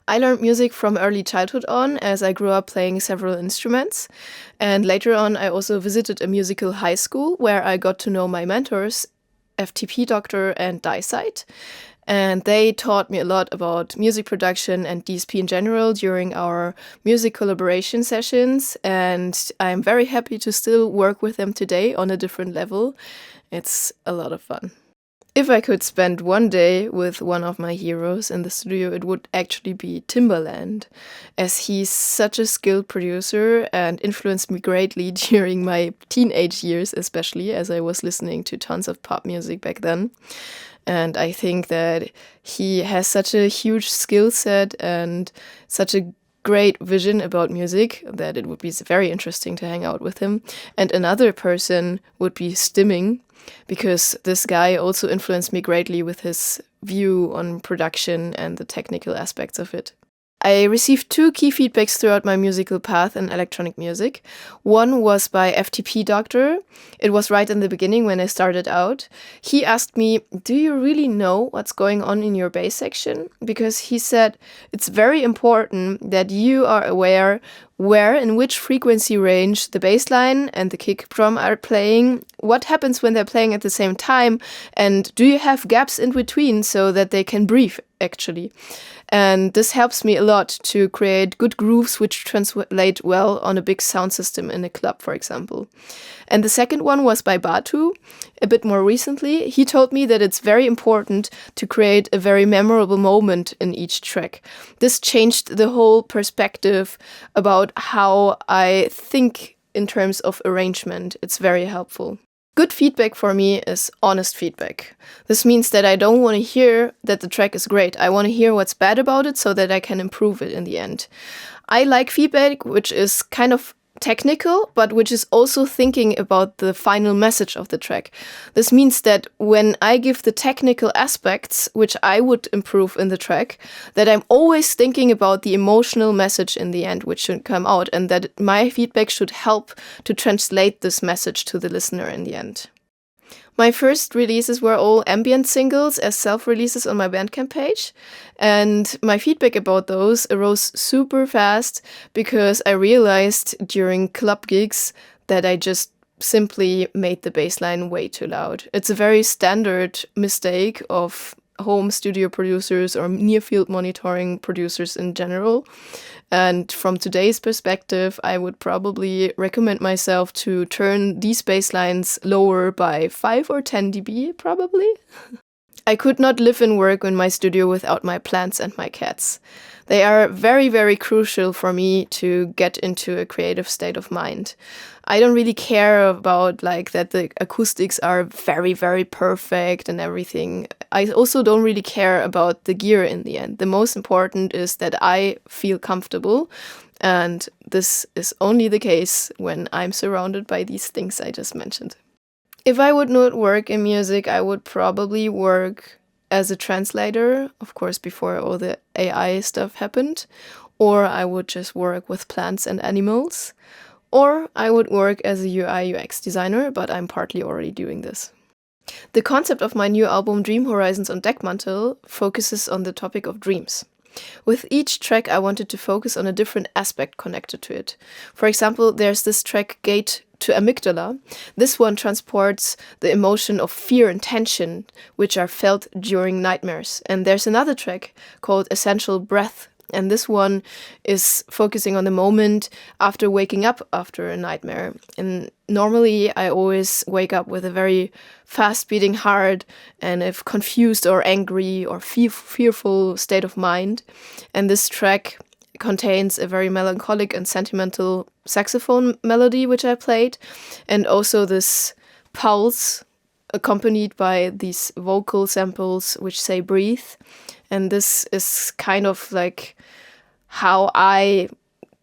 I learned music from early childhood on, as I grew up playing several instruments. And later on, I also visited a musical high school where I got to know my mentors, FTP Doctor and Dysite. And they taught me a lot about music production and DSP in general during our music collaboration sessions. And I'm very happy to still work with them today on a different level. It's a lot of fun. If I could spend one day with one of my heroes in the studio, it would actually be Timbaland, as he's such a skilled producer and influenced me greatly during my teenage years, especially as I was listening to tons of pop music back then. And I think that he has such a huge skill set and such a great vision about music that it would be very interesting to hang out with him. And another person would be Stimming, because this guy also influenced me greatly with his view on production and the technical aspects of it. I received 2 key feedbacks throughout my musical path in electronic music. One was by FTP Doctor. It was right in the beginning when I started out. He asked me, "Do you really know what's going on in your bass section?" Because he said it's very important that you are aware where in which frequency range the bass line and the kick drum are playing, what happens when they're playing at the same time, and do you have gaps in between so that they can breathe, actually. And this helps me a lot to create good grooves which translate well on a big sound system in a club, for example. And the second one was by Batu, a bit more recently. He told me that it's very important to create a very memorable moment in each track. This changed the whole perspective about how I think in terms of arrangement. It's very helpful. Good feedback for me is honest feedback. This means that I don't want to hear that the track is great. I want to hear what's bad about it so that I can improve it in the end. I like feedback which is kind of technical, but which is also thinking about the final message of the track. This means that when I give the technical aspects, which I would improve in the track, that I'm always thinking about the emotional message in the end, which should come out, and that my feedback should help to translate this message to the listener in the end. My first releases were all ambient singles as self-releases on my Bandcamp page, and my feedback about those arose super fast because I realized during club gigs that I just simply made the bass line way too loud. It's a very standard mistake of home studio producers or near-field monitoring producers in general. And from today's perspective, I would probably recommend myself to turn these bass lines lower by 5 or 10 dB, probably. I could not live and work in my studio without my plants and my cats. They are very, very crucial for me to get into a creative state of mind. I don't really care about like that the acoustics are very, very perfect and everything. I also don't really care about the gear in the end. The most important is that I feel comfortable, and this is only the case when I'm surrounded by these things I just mentioned. If I would not work in music, I would probably work as a translator, of course, before all the AI stuff happened, or I would just work with plants and animals, or I would work as a UI UX designer, but I'm partly already doing this. The concept of my new album Dream Horizons on Deckmantel focuses on the topic of dreams. With each track, I wanted to focus on a different aspect connected to it. For example, there's this track Gate to Amygdala. This one transports the emotion of fear and tension, which are felt during nightmares. And there's another track called Essential Breath. And this one is focusing on the moment after waking up after a nightmare. And normally I always wake up with a very fast beating heart and a confused or angry or fearful state of mind. And this track contains a very melancholic and sentimental saxophone melody, which I played, and also this pulse accompanied by these vocal samples which say breathe. And this is kind of like how I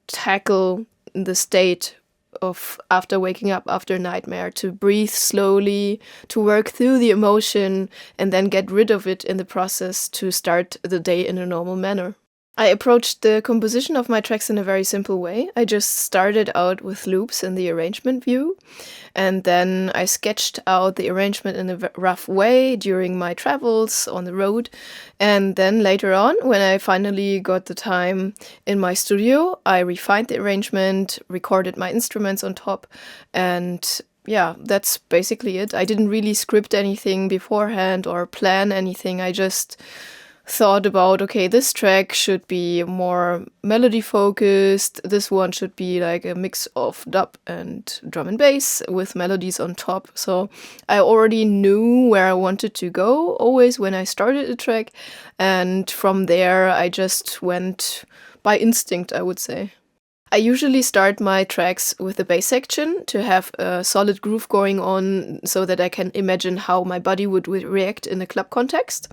tackle the state of after waking up after a nightmare, to breathe slowly, to work through the emotion and then get rid of it in the process to start the day in a normal manner. I approached the composition of my tracks in a very simple way. I just started out with loops in the arrangement view, and then I sketched out the arrangement in a rough way during my travels on the road. And then later on, when I finally got the time in my studio, I refined the arrangement, recorded my instruments on top, and yeah, that's basically it. I didn't really script anything beforehand or plan anything. I just thought about, okay, this track should be more melody focused. This one should be like a mix of dub and drum and bass with melodies on top. So I already knew where I wanted to go always when I started a track. And from there, I just went by instinct, I would say. I usually start my tracks with the bass section to have a solid groove going on so that I can imagine how my body would react in a club context.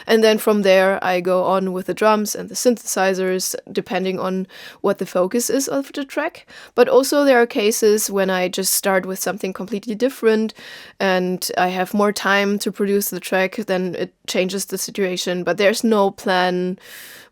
And then from there, I go on with the drums and the synthesizers, depending on what the focus is of the track. But also there are cases when I just start with something completely different and I have more time to produce the track, then it changes the situation. But there's no plan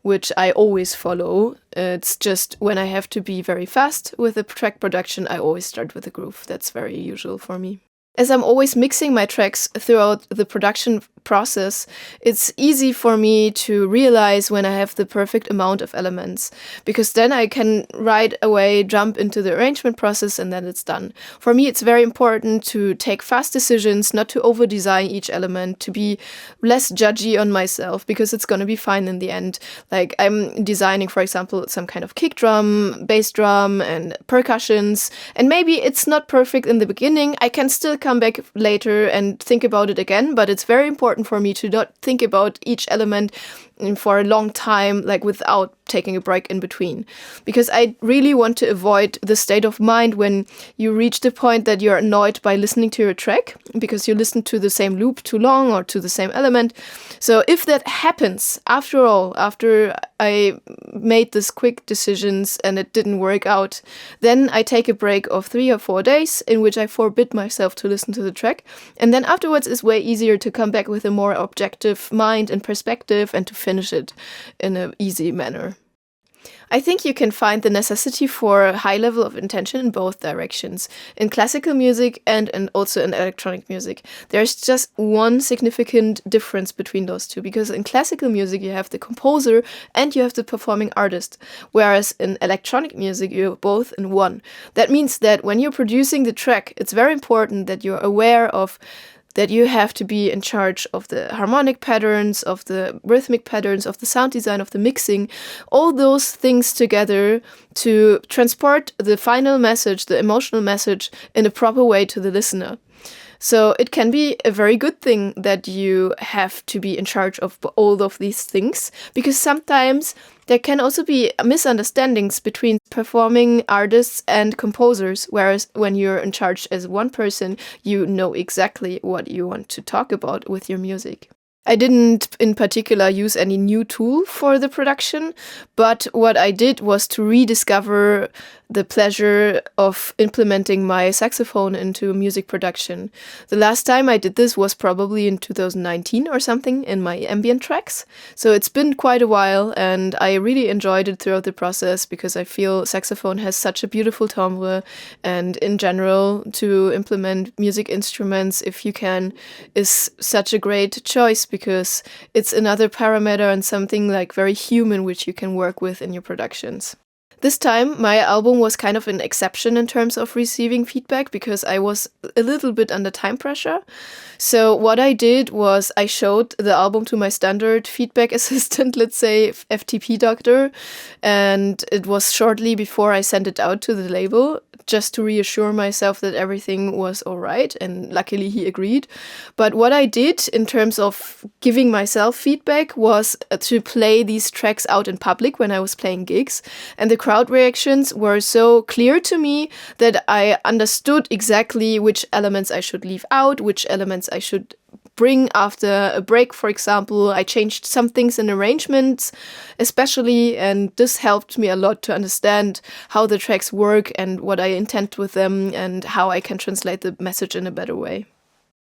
which I always follow. It's just when I have to be very fast with the track production, I always start with a groove. That's very usual for me. As I'm always mixing my tracks throughout the production process, it's easy for me to realize when I have the perfect amount of elements, because then I can right away jump into the arrangement process and then it's done. For me, it's very important to take fast decisions, not to over-design each element, to be less judgy on myself, because it's going to be fine in the end. Like I'm designing, for example, some kind of kick drum, bass drum, and percussions, and maybe it's not perfect in the beginning. I can still come back later and think about it again, but it's very important for me to not think about each element for a long time, like without taking a break in between. Because I really want to avoid the state of mind when you reach the point that you're annoyed by listening to your track because you listen to the same loop too long or to the same element. So if that happens, after all, after I made these quick decisions and it didn't work out, then I take a break of 3 or 4 days in which I forbid myself to listen to the track. And then afterwards it's way easier to come back with a more objective mind and perspective and to finish it in an easy manner. I think you can find the necessity for a high level of intention in both directions, in classical music and also in electronic music. There's just one significant difference between those two, because in classical music you have the composer and you have the performing artist, whereas in electronic music you're both in one. That means that when you're producing the track, it's very important that you're aware of that you have to be in charge of the harmonic patterns, of the rhythmic patterns, of the sound design, of the mixing, all those things together to transport the final message, the emotional message, in a proper way to the listener. So it can be a very good thing that you have to be in charge of all of these things, because sometimes there can also be misunderstandings between performing artists and composers, whereas when you're in charge as one person, you know exactly what you want to talk about with your music. I didn't in particular use any new tool for the production, but what I did was to rediscover the pleasure of implementing my saxophone into music production. The last time I did this was probably in 2019 or something in my ambient tracks. So it's been quite a while and I really enjoyed it throughout the process because I feel saxophone has such a beautiful timbre, and in general to implement music instruments if you can is such a great choice because it's another parameter and something like very human which you can work with in your productions. This time, my album was kind of an exception in terms of receiving feedback because I was a little bit under time pressure. So what I did was I showed the album to my standard feedback assistant, let's say FTP doctor, and it was shortly before I sent it out to the label, just to reassure myself that everything was all right, and luckily he agreed. But what I did in terms of giving myself feedback was to play these tracks out in public when I was playing gigs, and the crowd reactions were so clear to me that I understood exactly which elements I should leave out, which elements I should bring after a break, for example. I changed some things in arrangements especially, and this helped me a lot to understand how the tracks work and what I intend with them and how I can translate the message in a better way.